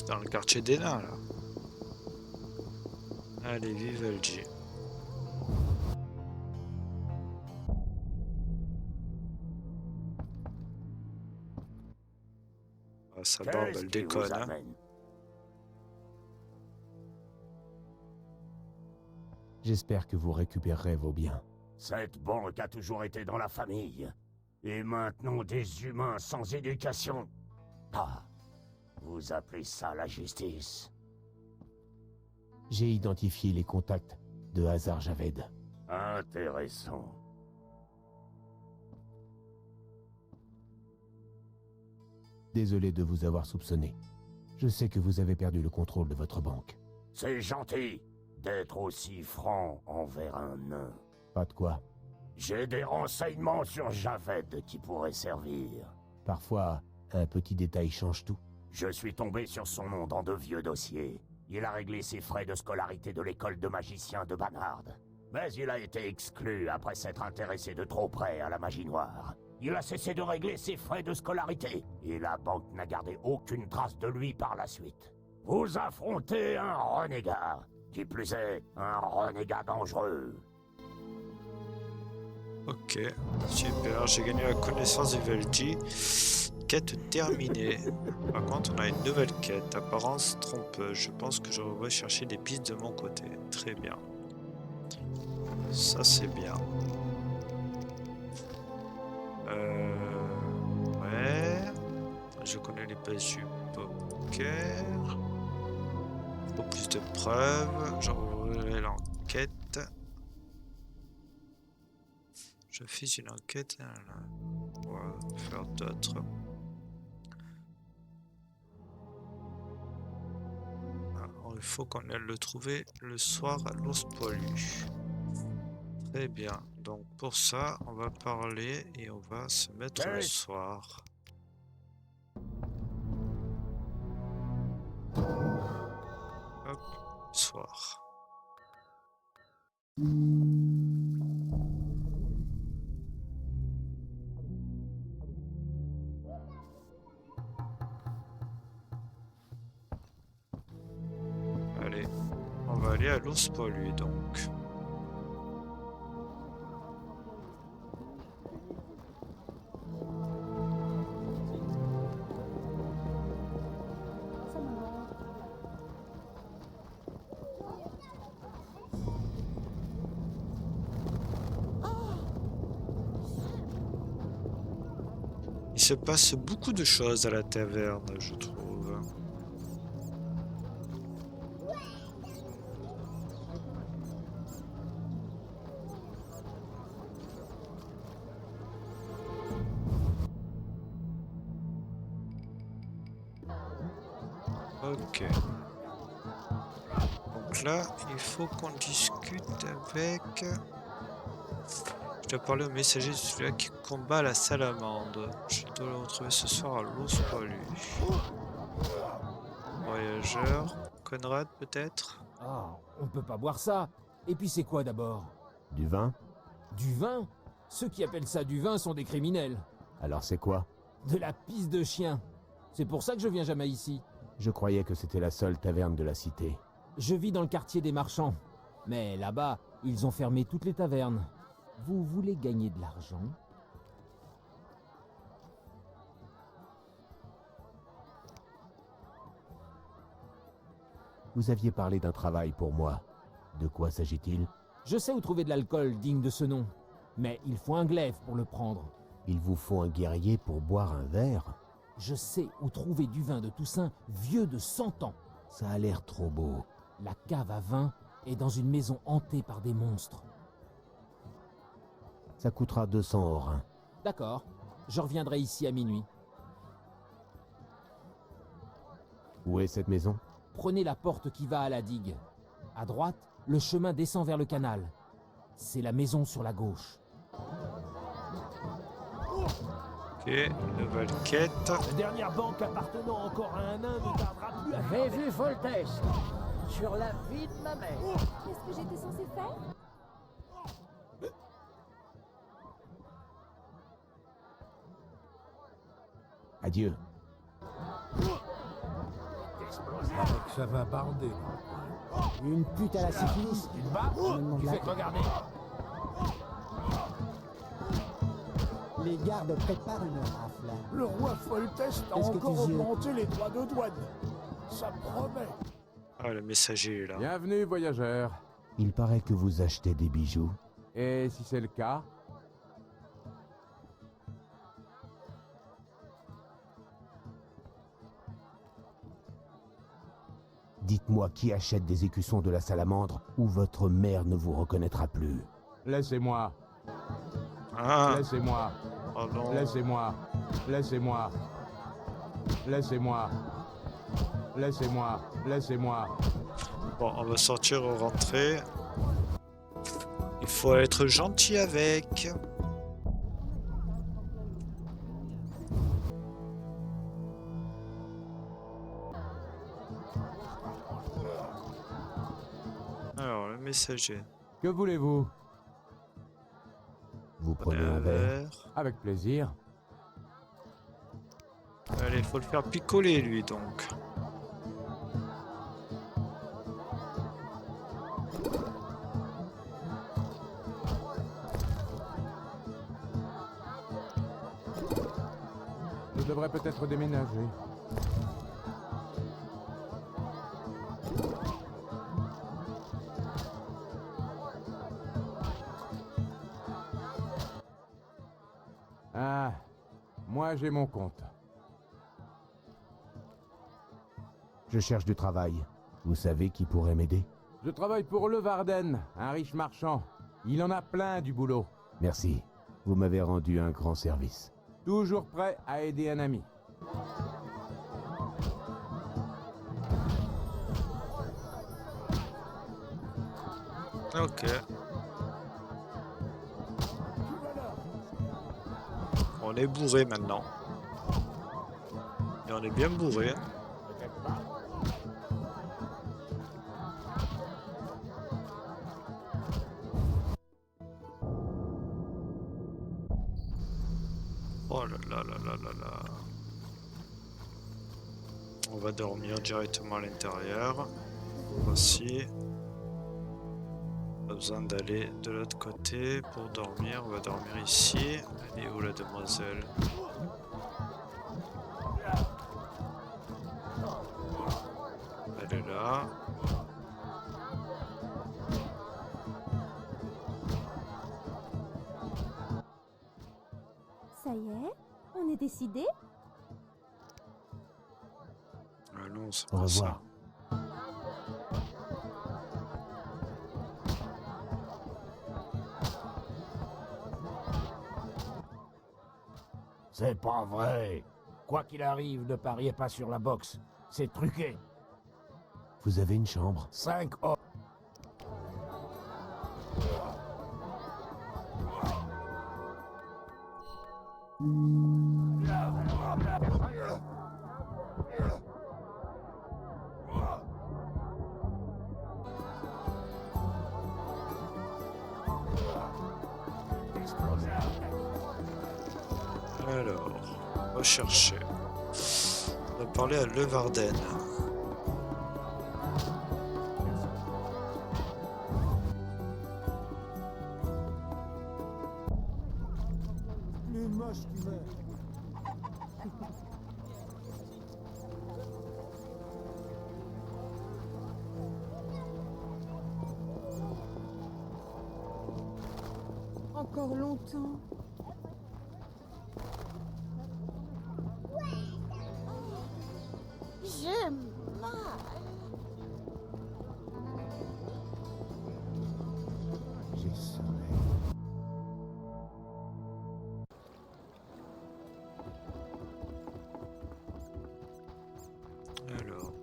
C'est dans le quartier des nains, là. Allez, Vivaldi. Ah, sa barbe, elle déconne, hein. J'espère que vous récupérerez vos biens. Cette banque a toujours été dans la famille. Et maintenant des humains sans éducation. Ah, vous appelez ça la justice? J'ai identifié les contacts de Hazar Javed. Intéressant. Désolé de vous avoir soupçonné. Je sais que vous avez perdu le contrôle de votre banque. C'est gentil d'être aussi franc envers un nain. Pas de quoi. J'ai des renseignements sur Javed qui pourraient servir. Parfois, un petit détail change tout. Je suis tombé sur son nom dans de vieux dossiers. Il a réglé ses frais de scolarité de l'école de magiciens de Banard. Mais il a été exclu après s'être intéressé de trop près à la magie noire. Il a cessé de régler ses frais de scolarité, et la banque n'a gardé aucune trace de lui par la suite. Vous affrontez un renégat. Qui plus est, un renégat dangereux. Ok, super, j'ai gagné la connaissance de Vivaldi. Quête terminée. Par contre, on a une nouvelle quête. Apparence trompeuse. Je pense que je devrais chercher des pistes de mon côté. Très bien. Ça, c'est bien. Ouais. Je connais les bases du poker. Faut plus de preuves. J'envoie l'enquête. Je fais une enquête. On va faire d'autres. Il faut qu'on aille le trouver le soir à l'ours poilu. Très bien. Donc pour ça, on va parler et on va se mettre le soir. Hop, soir. Allez, on va aller à l'ours poilu donc. Il se passe beaucoup de choses à la taverne, je trouve. Ok. Donc là, il faut qu'on discute avec... Je dois parler au messager de celui-là qui combat la salamande. Je dois le retrouver ce soir à l'ours poilu. Voyageur. Conrad, peut-être? Ah, on peut pas boire ça. Et puis c'est quoi d'abord? Du vin? Du vin? Ceux qui appellent ça du vin sont des criminels. Alors c'est quoi? De la pisse de chien. C'est pour ça que je viens jamais ici. Je croyais que c'était la seule taverne de la cité. Je vis dans le quartier des marchands. Mais là-bas, ils ont fermé toutes les tavernes. Vous voulez gagner de l'argent? Vous aviez parlé d'un travail pour moi. De quoi s'agit-il? Je sais où trouver de l'alcool digne de ce nom. Mais il faut un glaive pour le prendre. Il vous faut un guerrier pour boire un verre? Je sais où trouver du vin de Toussaint vieux de 100 ans. Ça a l'air trop beau. La cave à vin est dans une maison hantée par des monstres. Ça coûtera 200 orins. D'accord. Je reviendrai ici à minuit. Où est cette maison? Prenez la porte qui va à la digue. À droite, le chemin descend vers le canal. C'est la maison sur la gauche. Ok, nouvelle quête. La dernière banque appartenant encore à un nain ne tardera plus à... J'ai vu Foltest sur la vie de ma mère. Qu'est-ce que j'étais censée faire? Adieu. Paraît que ça va barder. Une pute à la syphilis. Tu te bats Je me demande Tu là. fais que regarder. Les gardes préparent une rafle. Le roi Foltest a Qu'est-ce que encore tu dis? augmenté les droits de douane. Ça promet. Ah, le messager est là. Bienvenue, voyageurs. Il paraît que vous achetez des bijoux. Et si c'est le cas, Dites-moi qui achète des écussons de la salamandre ou votre mère ne vous reconnaîtra plus. laissez-moi. Ah, Laissez-moi. oh non. Laissez-moi. Laissez-moi. Laissez-moi. Laissez-moi. Laissez-moi. Bon, on va sortir ou rentrer. Il faut être gentil avec. Alors, le messager. Que voulez-vous? Vous prenez un verre. Avec plaisir. Allez, il faut le faire picoler lui donc. Je devrais peut-être déménager. Ah, moi j'ai mon compte. Je cherche du travail. Vous savez qui pourrait m'aider? Je travaille pour Le Varden, un riche marchand. Il en a plein du boulot. Merci. Vous m'avez rendu un grand service. Toujours prêt à aider un ami. Ok. On est bourré maintenant. Et on est bien bourré. Oh là là là là là là. On va dormir directement à l'intérieur. Voici. Pas besoin d'aller de l'autre côté pour dormir. On va dormir ici. Elle est où la demoiselle? Elle est là. Ça y est, on est décidé? Ah non, c'est Au pas ça. revoir. C'est pas vrai. Quoi qu'il arrive, ne pariez pas sur la boxe. C'est truqué. Vous avez une chambre? 5 hommes. Alors, on va chercher. On va parler à Le Varden. Plus moche qui meurt. Encore longtemps. J'ai mal. J'ai sommeil. Alors.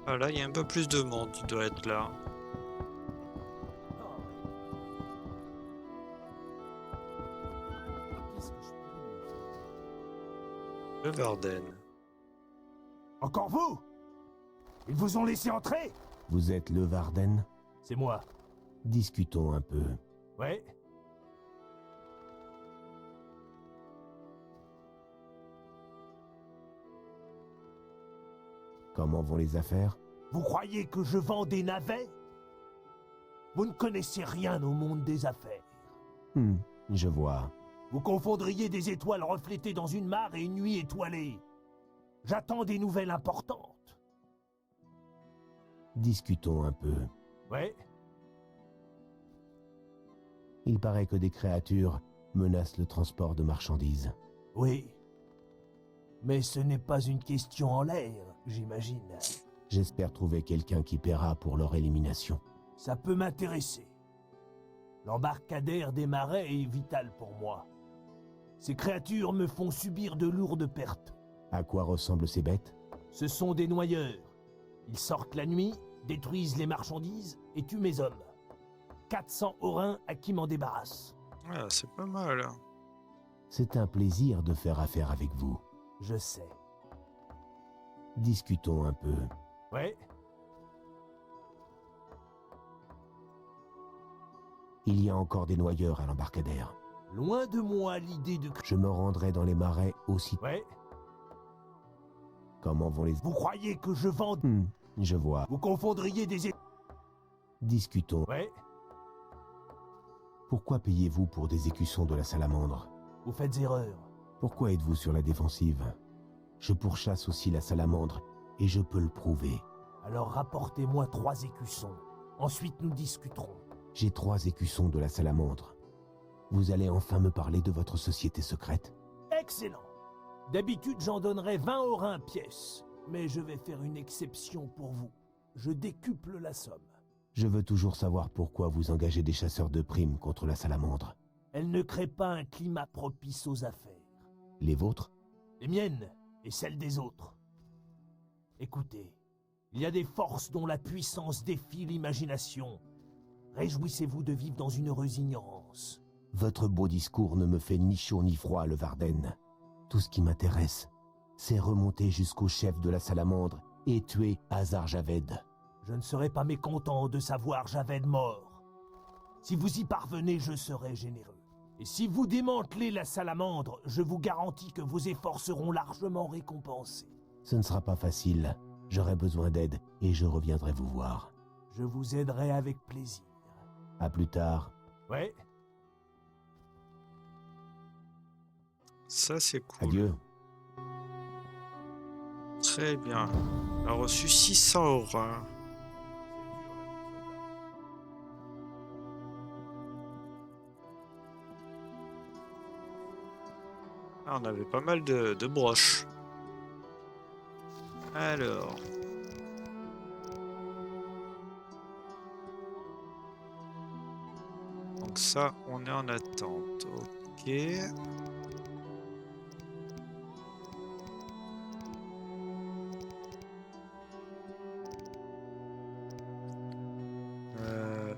Ah là, il y a un peu plus de monde qui doit être là. Le Varden. Encore vous? Ils vous ont laissé entrer? Vous êtes le Varden? C'est moi. Discutons un peu. Ouais. Comment vont les affaires? Vous croyez que je vends des navets? Vous ne connaissez rien au monde des affaires. Je vois. Vous confondriez des étoiles reflétées dans une mare et une nuit étoilée. J'attends des nouvelles importantes. Discutons un peu. Ouais, Il paraît que des créatures menacent le transport de marchandises. oui. Mais ce n'est pas une question en l'air, j'imagine. J'espère trouver quelqu'un qui paiera pour leur élimination. Ça peut m'intéresser. L'embarcadère des marais est vital pour moi. Ces créatures me font subir de lourdes pertes. À quoi ressemblent ces bêtes? Ce sont des noyeurs. Ils sortent la nuit, détruisent les marchandises et tuent mes hommes. 400 orins à qui m'en débarrasse. Ah, c'est pas mal. C'est un plaisir de faire affaire avec vous. Je sais. Discutons un peu. Ouais, Il y a encore des noyeurs à l'embarcadère. loin de moi l'idée de... Je me rendrai dans les marais aussi. Ouais, Comment vont les... vous croyez que je vends... Je vois. Vous confondriez des... Discutons. Ouais, Pourquoi payez-vous pour des écussons de la salamandre? vous faites erreur. Pourquoi êtes-vous sur la défensive? Je pourchasse aussi la salamandre, et je peux le prouver. Alors rapportez-moi 3 écussons. Ensuite nous discuterons. J'ai 3 écussons de la salamandre. Vous allez enfin me parler de votre société secrète? Excellent. D'habitude j'en donnerais 20 orins pièce. Mais je vais faire une exception pour vous. Je décuple la somme. Je veux toujours savoir pourquoi vous engagez des chasseurs de primes contre la salamandre. Elle ne crée pas un climat propice aux affaires. Les vôtres? Les miennes et celles des autres. Écoutez, il y a des forces dont la puissance défie l'imagination. Réjouissez-vous de vivre dans une heureuse ignorance. Votre beau discours ne me fait ni chaud ni froid, le Varden. Tout ce qui m'intéresse, c'est remonter jusqu'au chef de la salamandre et tuer Hazar Javed. Je ne serai pas mécontent de savoir Javed mort. Si vous y parvenez, je serai généreux. Et si vous démantelez la salamandre, je vous garantis que vos efforts seront largement récompensés. Ce ne sera pas facile. J'aurai besoin d'aide et je reviendrai vous voir. Je vous aiderai avec plaisir. À plus tard. Ouais, Ça, c'est cool. Adieu. Très bien. On a reçu 600 orins. Ah, on avait pas mal de broches. Alors. Donc ça, on est en attente. Ok. Euh,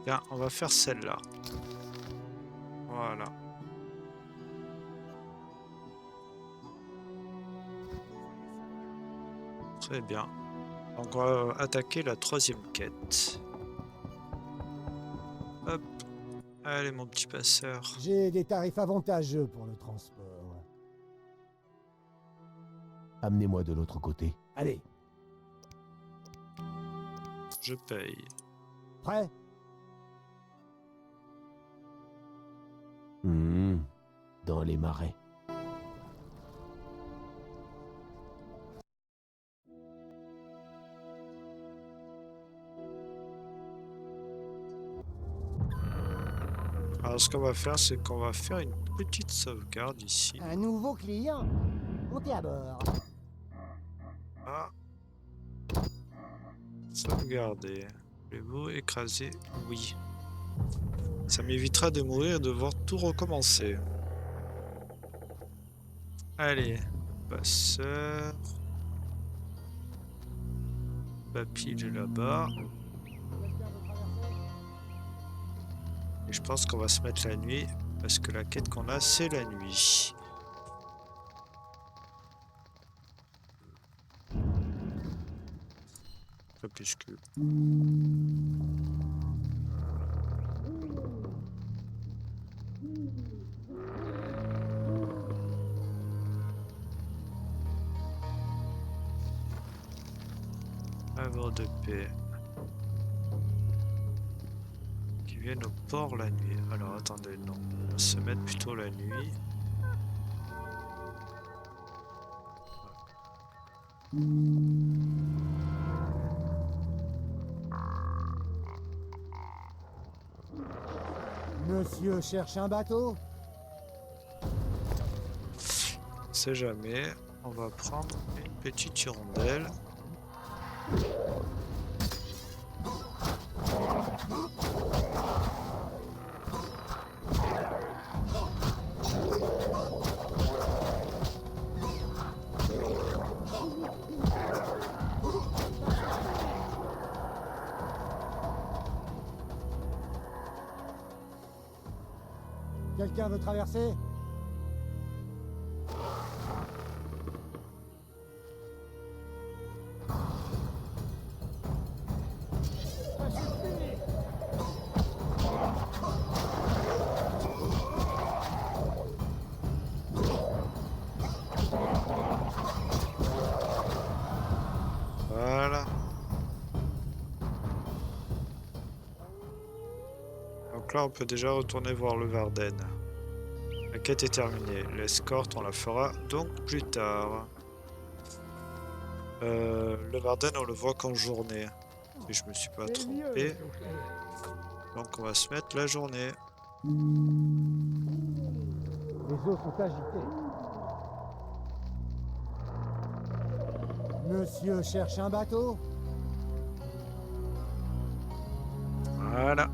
Tiens, on va faire celle-là. Voilà. Très bien. Donc on va attaquer la 3e quête. Hop. Allez mon petit passeur. J'ai des tarifs avantageux pour le transport. Amenez-moi de l'autre côté. Allez, Je paye. prêt? Dans les marais. Alors ce qu'on va faire, c'est qu'on va faire une petite sauvegarde ici. Un nouveau client. Montez à bord. Ah. Sauvegarder. Voulez-vous écraser? Oui. Ça m'évitera de mourir et de devoir tout recommencer. Allez, passeur. Papy, il est là-bas. Et je pense qu'on va se mettre la nuit, parce que la quête qu'on a, c'est la nuit. Pas plus que... Havre de paix. Qui viennent au port la nuit. Alors attendez, non. On va se mettre plutôt la nuit. Monsieur cherche un bateau? On sait jamais. On va prendre une petite hirondelle. Quelqu'un veut traverser? Voilà. Donc là, on peut déjà retourner voir le Varden. La quête est terminée. L'escorte, on la fera donc plus tard. Le Varden, on le voit qu'en journée. Si je me suis pas trompé. Donc on va se mettre la journée. Les eaux sont agitées. Monsieur cherche un bateau? Voilà.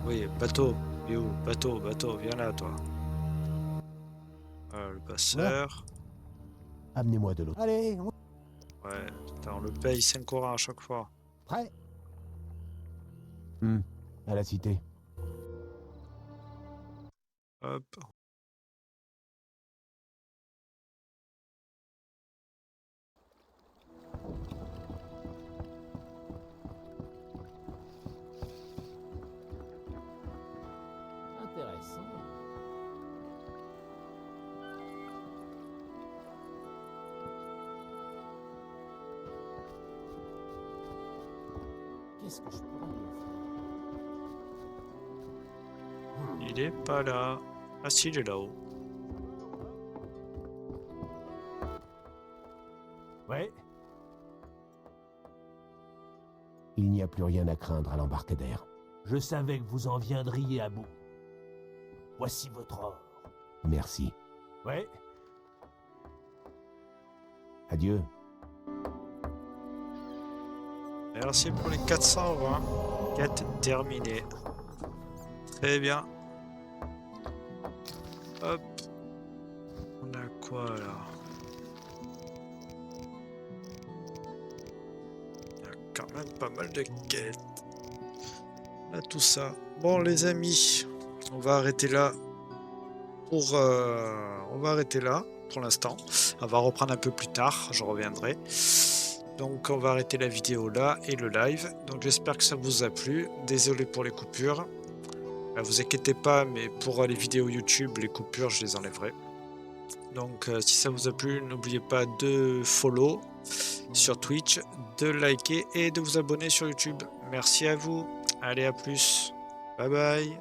Oui, bateau. Et où? Bateau, bateau, viens là, toi. Le passeur. Amenez-moi de l'eau. Allez, Ouais, putain, on le paye 5 courants à chaque fois. prêt? À la cité. Hop. Intéressant. Qu'est-ce que je pourrais lui offrir? Il est pas là. Ah si, il est là-haut. Ouais, Il n'y a plus rien à craindre à l'embarcadère. je savais que vous en viendriez à bout. Voici votre or. Merci. Ouais, Adieu. Merci pour les 420. Quête terminée. Très bien. Hop. On a quoi là? Il y a quand même pas mal de quêtes. Là, tout ça. Bon les amis, on va arrêter là pour l'instant. On va reprendre un peu plus tard, je reviendrai. Donc on va arrêter la vidéo là et le live. Donc j'espère que ça vous a plu. Désolé pour les coupures. Vous inquiétez pas, mais pour les vidéos YouTube, les coupures, je les enlèverai. Donc si ça vous a plu, n'oubliez pas de follow sur Twitch, de liker et de vous abonner sur YouTube. Merci à vous. Allez, à plus. Bye bye.